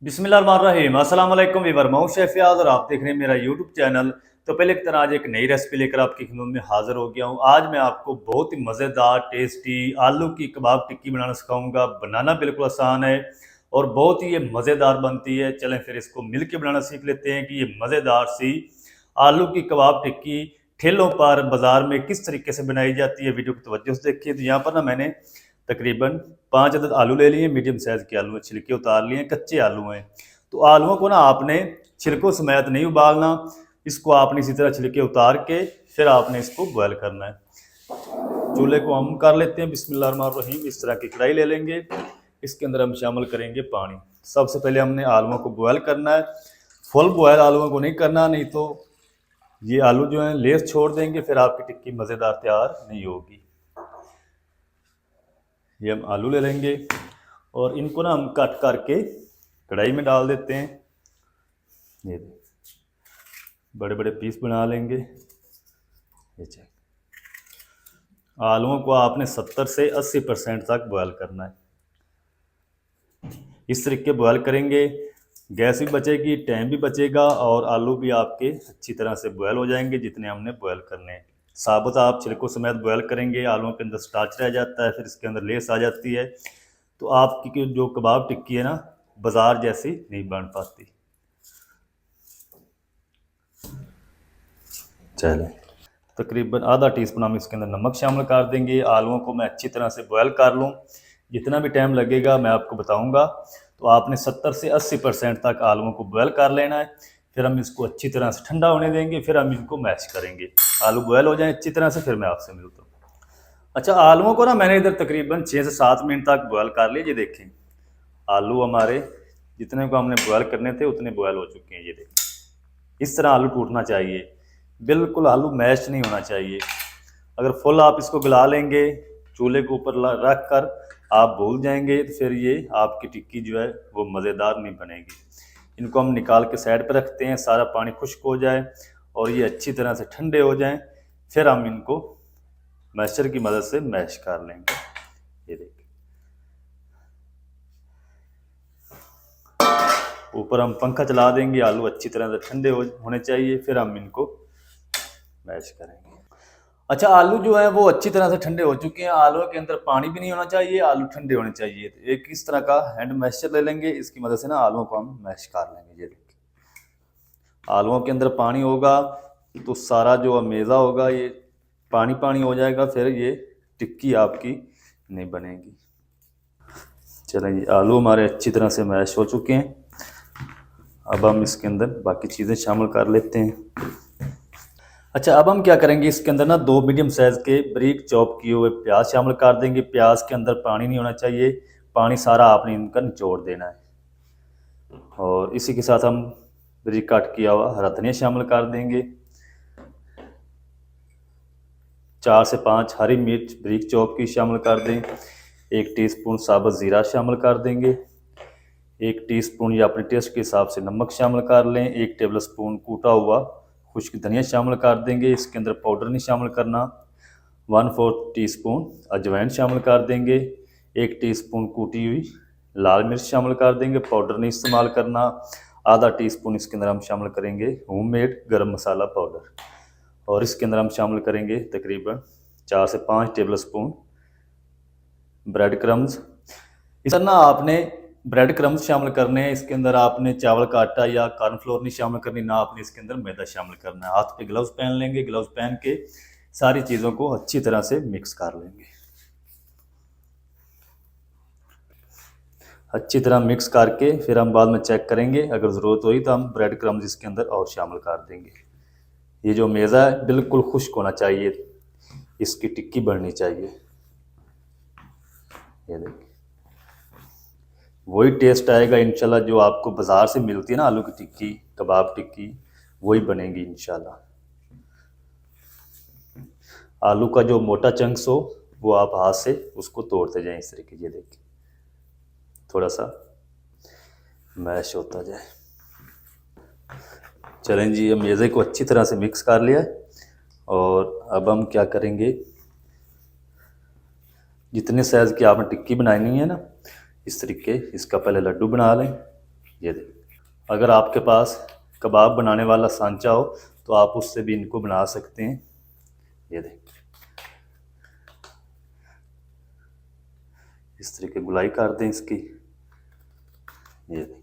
बिस्मिल्लाहिर्रहमानिर्रहीम अस्सलाम वालेकुम वीवर, मैं हूं शेफ याद और आप देख रहे हैं मेरा यूट्यूब चैनल। तो पहले की तरह आज एक नई रेसिपी लेकर आपकी खिदमत में हाजिर हो गया हूं। आज मैं आपको बहुत ही मज़ेदार टेस्टी आलू की कबाब टिक्की बनाना सिखाऊंगा। बनाना बिल्कुल आसान है और बहुत ही ये मज़ेदार बनती है। चलें फिर इसको मिल के बनाना सीख लेते हैं कि ये मज़ेदार सी आलू की कबाब टिक्की ठेलों पर बाज़ार में किस तरीके से बनाई जाती है। वीडियो की तवज्जो से देखिए। तो यहाँ पर ना मैंने तकरीबन 5 अदद आलू ले लिए, मीडियम साइज़ के आलू हैं, छिलके उतार लिए, कच्चे आलू हैं। तो आलूओं को ना आपने छिलकों समेत नहीं उबालना, इसको आपने इसी तरह छिलके उतार के फिर आपने इसको बॉयल करना है। चूल्हे को हम कर लेते हैं बिस्मिल्लाहिर्रहमानिर्रहीम। इस तरह की कढ़ाई ले लेंगे, इसके अंदर हम शामिल करेंगे पानी। सबसे पहले हमने आलूओं को बॉयल करना है। फुल बॉयल आलूओं को नहीं करना, नहीं तो ये आलू जो हैं लेस छोड़ देंगे, फिर आपकी टिक्की मज़ेदार तैयार नहीं होगी। ये हम आलू ले लेंगे और इनको ना हम कट करके कढ़ाई में डाल देते हैं। ये बड़े बड़े पीस बना लेंगे। ये चेक, आलूओं को आपने 70 से 80% तक बॉयल करना है। इस तरीके बॉयल करेंगे, गैस भी बचेगी, टाइम भी बचेगा और आलू भी आपके अच्छी तरह से बॉयल हो जाएंगे जितने हमने बॉयल करने हैं। साबुत आप छिलकों समेत बॉयल करेंगे, आलूओं के अंदर स्टार्च रह जाता है, फिर इसके अंदर लेस आ जाती है, तो आपकी जो कबाब टिक्की है ना बाज़ार जैसी नहीं बन पाती। चलें, तकरीबन आधा टीस्पून हम इसके अंदर नमक शामिल कर देंगे। आलूओं को मैं अच्छी तरह से बॉयल कर लूँ, जितना भी टाइम लगेगा मैं आपको बताऊंगा। तो आपने 70 से 80% तक आलूओं को बॉयल कर लेना है। फिर हम इसको अच्छी तरह से ठंडा होने देंगे, फिर हम इनको मैश करेंगे। आलू बॉयल हो जाए अच्छी तरह से, फिर मैं आपसे मिलता हूँ। अच्छा, आलूओं को ना मैंने इधर तकरीबन 6 से 7 मिनट तक बॉयल कर लिया। ये देखें, आलू हमारे जितने को हमने बॉयल करने थे उतने बॉयल हो चुके हैं। ये देखें, इस तरह आलू टूटना चाहिए, बिल्कुल आलू मैश नहीं होना चाहिए। अगर फुल आप इसको गला लेंगे, चूल्हे के ऊपर रख कर आप भूल जाएंगे, तो फिर ये आपकी टिक्की जो है वो मज़ेदार नहीं बनेगी। इनको हम निकाल के साइड पर रखते हैं, सारा पानी खुश्क हो जाए और ये अच्छी तरह से ठंडे हो जाएं, फिर हम इनको मैशर की मदद से मैश कर लेंगे। ये देखिए, ऊपर हम पंखा चला देंगे, आलू अच्छी तरह से ठंडे होने चाहिए, फिर हम इनको मैश करेंगे। अच्छा, आलू जो है वो अच्छी तरह से ठंडे हो चुके हैं। आलू के अंदर पानी भी नहीं होना चाहिए, आलू ठंडे होने चाहिए। तो एक इस तरह का हैंड मैशर ले लेंगे, इसकी मदद से ना आलूओं को हम मैश कर लेंगे। ये देखिए, आलूओं के अंदर पानी होगा तो सारा जो मेज़ा होगा ये पानी पानी हो जाएगा, फिर ये टिक्की आपकी नहीं बनेगी। चलें, ये आलू हमारे अच्छी तरह से मैश हो चुके हैं। अब हम इसके अंदर बाकी चीज़ें शामिल कर लेते हैं। अच्छा, अब हम क्या करेंगे, इसके अंदर ना 2 मीडियम साइज़ के बारीक चॉप किए हुए प्याज शामिल कर देंगे। प्याज के अंदर पानी नहीं होना चाहिए, पानी सारा आपने इनका निचोड़ देना है। और इसी के साथ हम बारीक काट किया हुआ हरा धनिया शामिल कर देंगे। 4 से 5 हरी मिर्च बारीक चॉप की शामिल कर दें। 1 टीस्पून साबुत ज़ीरा शामिल कर देंगे। 1 टीस्पून या अपने टेस्ट के हिसाब से नमक शामिल कर लें। 1 टेबल स्पून कूटा हुआ खुश्क धनिया शामिल कर देंगे, इसके अंदर पाउडर नहीं शामिल करना। 1/4 टीस्पून अजवाइन शामिल कर देंगे। 1 टीस्पून कूटी हुई लाल मिर्च शामिल कर देंगे, पाउडर नहीं इस्तेमाल करना। आधा टीस्पून इसके अंदर हम शामिल करेंगे होममेड गरम मसाला पाउडर, और इसके अंदर हम शामिल करेंगे तकरीबन 4 से 5 टेबल स्पून ब्रेड क्रम्स। इस तरह ना आपने ब्रेड क्रम्स शामिल करने हैं। इसके अंदर आपने चावल का आटा या कॉर्नफ्लोर नहीं शामिल करनी, ना आपने इसके अंदर मैदा शामिल करना है। हाथ पे ग्लव्स पहन लेंगे, ग्लव्स पहन के सारी चीज़ों को अच्छी तरह से मिक्स कर लेंगे। अच्छी तरह मिक्स करके फिर हम बाद में चेक करेंगे, अगर ज़रूरत हुई तो हम ब्रेड क्रम्स इसके अंदर और शामिल कर देंगे। ये जो मेज़ा है बिल्कुल खुश्क होना चाहिए, इसकी टिक्की बननी चाहिए। ये देखिए, वही टेस्ट आएगा इंशाल्लाह जो आपको बाज़ार से मिलती है ना आलू की टिक्की, कबाब टिक्की, वही बनेगी इंशाल्लाह। आलू का जो मोटा चंक्स हो वो आप हाथ से उसको तोड़ते जाएं इस तरीके। ये देखिए, थोड़ा सा मैश होता जाए। चलें जी, हम मेज़े को अच्छी तरह से मिक्स कर लिया है और अब हम क्या करेंगे, जितने साइज़ की आपने टिक्की बनानी है ना, इस तरीके इसका पहले लड्डू बना लें। ये देखिए, अगर आपके पास कबाब बनाने वाला सांचा हो तो आप उससे भी इनको बना सकते हैं। ये देखिए, इस तरीके गुलाई कर दें इसकी। ये देखिए,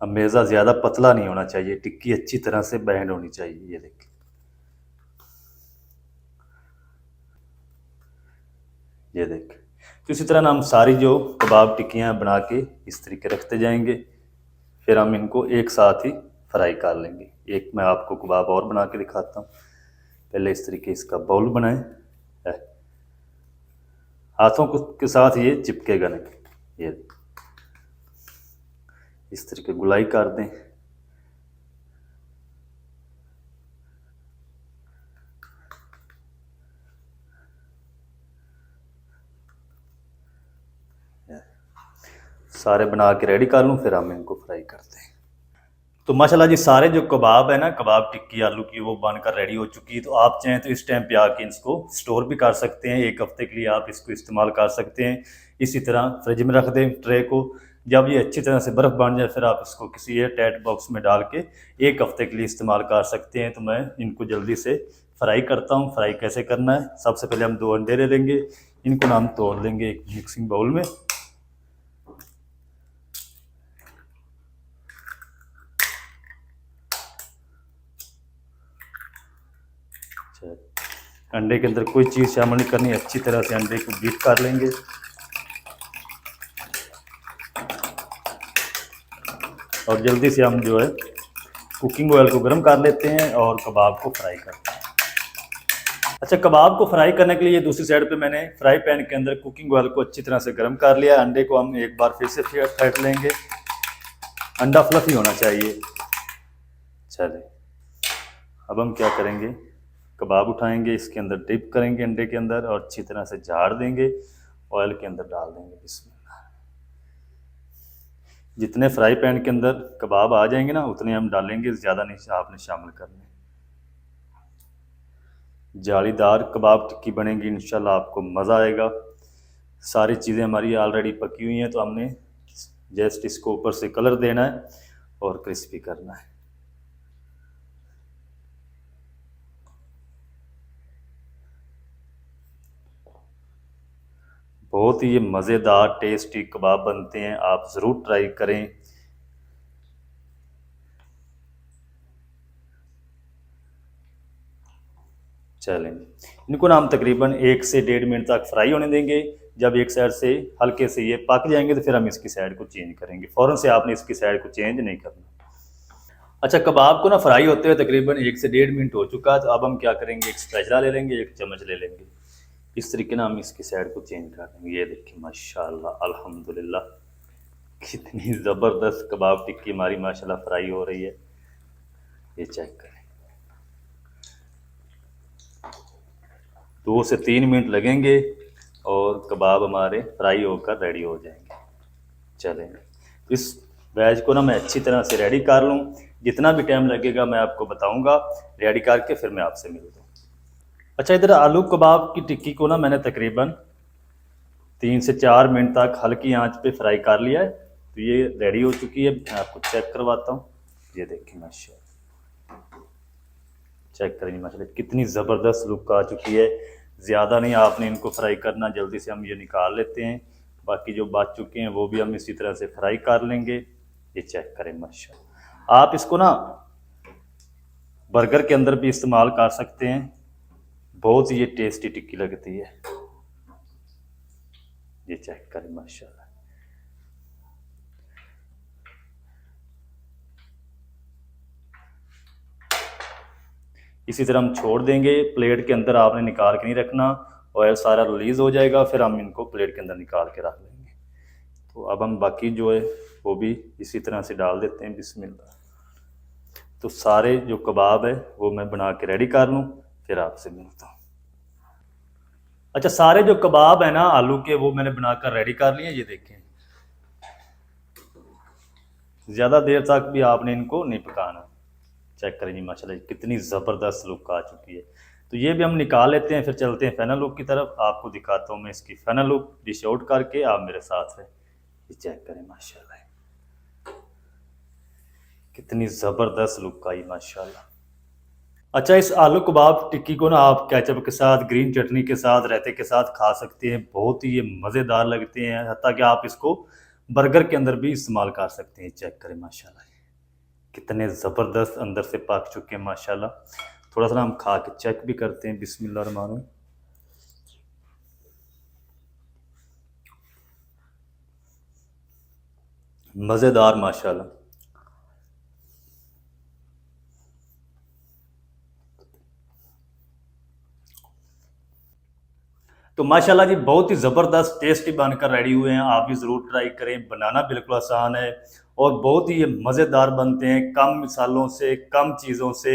अब मेज़ा ज़्यादा पतला नहीं होना चाहिए, टिक्की अच्छी तरह से बैंड होनी चाहिए। ये देखिए, ये देखिए, तो इसी तरह ना हम सारी जो कबाब टिक्कियाँ बना के इस तरीके रखते जाएंगे, फिर हम इनको एक साथ ही फ्राई कर लेंगे। एक मैं आपको कबाब और बना के दिखाता हूँ। पहले इस तरीके इसका बाउल बनाएं, हाथों के साथ ये चिपकेगा नहीं। ये इस तरीके गुलाई कर दें। सारे बना के रेडी कर लूँ, फिर हम इनको फ्राई करते हैं। तो माशाल्लाह जी, सारे जो कबाब है ना, कबाब टिक्की आलू की, वो बनकर रेडी हो चुकी है। तो आप चाहें तो इस टाइम पे आके इसको स्टोर भी कर सकते हैं, एक हफ्ते के लिए आप इसको इस्तेमाल कर सकते हैं। इसी तरह फ्रिज में रख दें ट्रे को, जब ये अच्छी तरह से बर्फ़ बन जाए फिर आप इसको किसी एयर टाइट बॉक्स में डाल के एक हफ्ते के लिए इस्तेमाल कर सकते हैं। तो मैं इनको जल्दी से फ्राई करता हूँ। फ्राई कैसे करना है, सबसे पहले हम 2 अंडे ले लेंगे, इनको ना हम तोड़ लेंगे एक मिक्सिंग बाउल में। अंडे के अंदर कोई चीज़ शामिल नहीं करनी, अच्छी तरह से अंडे को बीट कर लेंगे। और जल्दी से हम जो है कुकिंग ऑयल को गर्म कर लेते हैं और कबाब को फ्राई करते हैं। अच्छा, कबाब को फ्राई करने के लिए दूसरी साइड पे मैंने फ्राई पैन के अंदर कुकिंग ऑयल को अच्छी तरह से गर्म कर लिया। अंडे को हम एक बार फिर से फेंट लेंगे, अंडा फ्लफी होना चाहिए। चलिए, अब हम क्या करेंगे, कबाब उठाएंगे, इसके अंदर डिप करेंगे अंडे के अंदर और अच्छी तरह से झाड़ देंगे, ऑयल के अंदर डाल देंगे। बिस्मिल्लाह। जितने फ्राई पैन के अंदर कबाब आ जाएंगे ना, उतने हम डालेंगे, ज़्यादा नहीं आपने शामिल करने। जालीदार कबाब टिक्की बनेगी इंशाल्लाह, आपको मज़ा आएगा। सारी चीज़ें हमारी ऑलरेडी पकी हुई हैं, तो हमने जस्ट इसको ऊपर से कलर देना है और क्रिस्पी करना है। बहुत ही ये मज़ेदार टेस्टी कबाब बनते हैं, आप ज़रूर ट्राई करें। चलें, इनको ना हम तकरीबन 1 से 1.5 मिनट तक फ्राई होने देंगे। जब एक साइड से हल्के से ये पक जाएंगे तो फिर हम इसकी साइड को चेंज करेंगे। फ़ौरन से आपने इसकी साइड को चेंज नहीं करना। अच्छा, कबाब को ना फ्राई होते हुए तकरीबन 1 से 1.5 मिनट हो चुका है। तो अब हम क्या करेंगे, एक स्पैचुला ले लेंगे, एक चम्मच ले लेंगे, इस तरीके ना हम इसकी साइड को चेंज कर देंगे। ये देखिए, माशाल्लाह अल्हम्दुलिल्लाह, कितनी ज़बरदस्त कबाब टिक्की हमारी माशाल्लाह फ्राई हो रही है। ये चेक करें, 2 से 3 मिनट लगेंगे और कबाब हमारे फ्राई होकर रेडी हो जाएंगे। चलें, तो इस बैच को ना मैं अच्छी तरह से रेडी कर लूँ। जितना भी टाइम लगेगा मैं आपको बताऊंगा, रेडी करके फिर मैं आपसे मिलता हूँ। अच्छा, इधर आलू कबाब की टिक्की को ना मैंने तकरीबन 3 से 4 मिनट तक हल्की आंच पे फ्राई कर लिया है। तो ये रेडी हो चुकी है, मैं आपको चेक करवाता हूँ। ये देखिए माशाल्लाह, चेक करेंगे माशाल्लाह, कितनी ज़बरदस्त लुक आ चुकी है। ज़्यादा नहीं आपने इनको फ्राई करना, जल्दी से हम ये निकाल लेते हैं। बाकी जो बच चुके हैं वो भी हम इसी तरह से फ्राई कर लेंगे। ये चेक करें माशाल्लाह, आप इसको ना बर्गर के अंदर भी इस्तेमाल कर सकते हैं, बहुत ही ये टेस्टी टिक्की लगती है। ये चेक करें माशाल्लाह। इसी तरह हम छोड़ देंगे, प्लेट के अंदर आपने निकाल के नहीं रखना, ऑयल सारा रिलीज़ हो जाएगा, फिर हम इनको प्लेट के अंदर निकाल के रख लेंगे। तो अब हम बाकी जो है वो भी इसी तरह से डाल देते हैं। बिस्मिल्लाह। तो सारे जो कबाब है वो मैं बना के रेडी कर लूँ, फिर आपसे मिलता हूँ। अच्छा, सारे जो कबाब है ना आलू के, वो मैंने बनाकर रेडी कर लिए। ये देखें, ज़्यादा देर तक भी आपने इनको नहीं पकाना। चेक करें जी माशाल्लाह, कितनी ज़बरदस्त लुक आ चुकी है। तो ये भी हम निकाल लेते हैं, फिर चलते हैं फाइनल लुक की तरफ। आपको दिखाता हूँ मैं इसकी फाइनल लुक डिश आउट करके, आप मेरे साथ हैं। ये चेक करें माशाल्लाह, कितनी ज़बरदस्त लुक आई माशाल्लाह। अच्छा, इस आलू कबाब टिक्की को ना आप केचप के साथ, ग्रीन चटनी के साथ, रायते के साथ खा सकते हैं। बहुत ही ये मज़ेदार लगते हैं, हत्ता कि आप इसको बर्गर के अंदर भी इस्तेमाल कर सकते हैं। चेक करें माशाल्लाह, कितने ज़बरदस्त अंदर से पक चुके हैं माशाल्लाह। थोड़ा सा ना हम खा के चेक भी करते हैं। बिस्मिल्लाह रहमान रहीम। मज़ेदार माशाल्लाह। तो माशाल्लाह जी, बहुत ही ज़बरदस्त टेस्टी बनकर रेडी हुए हैं। आप भी ज़रूर ट्राई करें। बनाना बिल्कुल आसान है और बहुत ही ये मज़ेदार बनते हैं। कम मिसालों से, कम चीज़ों से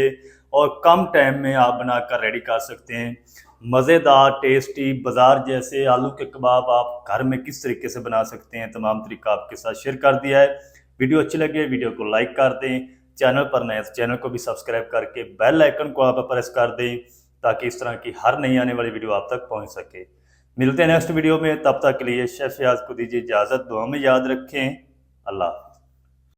और कम टाइम में आप बनाकर रेडी कर सकते हैं। मज़ेदार, टेस्टी, बाज़ार जैसे आलू के कबाब आप घर में किस तरीके से बना सकते हैं, तमाम तरीका आपके साथ शेयर कर दिया है। वीडियो अच्छी लगे वीडियो को लाइक कर दें। चैनल पर नए तो चैनल को भी सब्सक्राइब करके बेल आइकन को आप प्रेस कर दें, ताकि इस तरह की हर नई आने वाली वीडियो आप तक पहुंच सके। मिलते हैं नेक्स्ट वीडियो में, तब तक के लिए शेफ याज को दीजिए इजाज़त। दुआ में याद रखें। अल्लाह।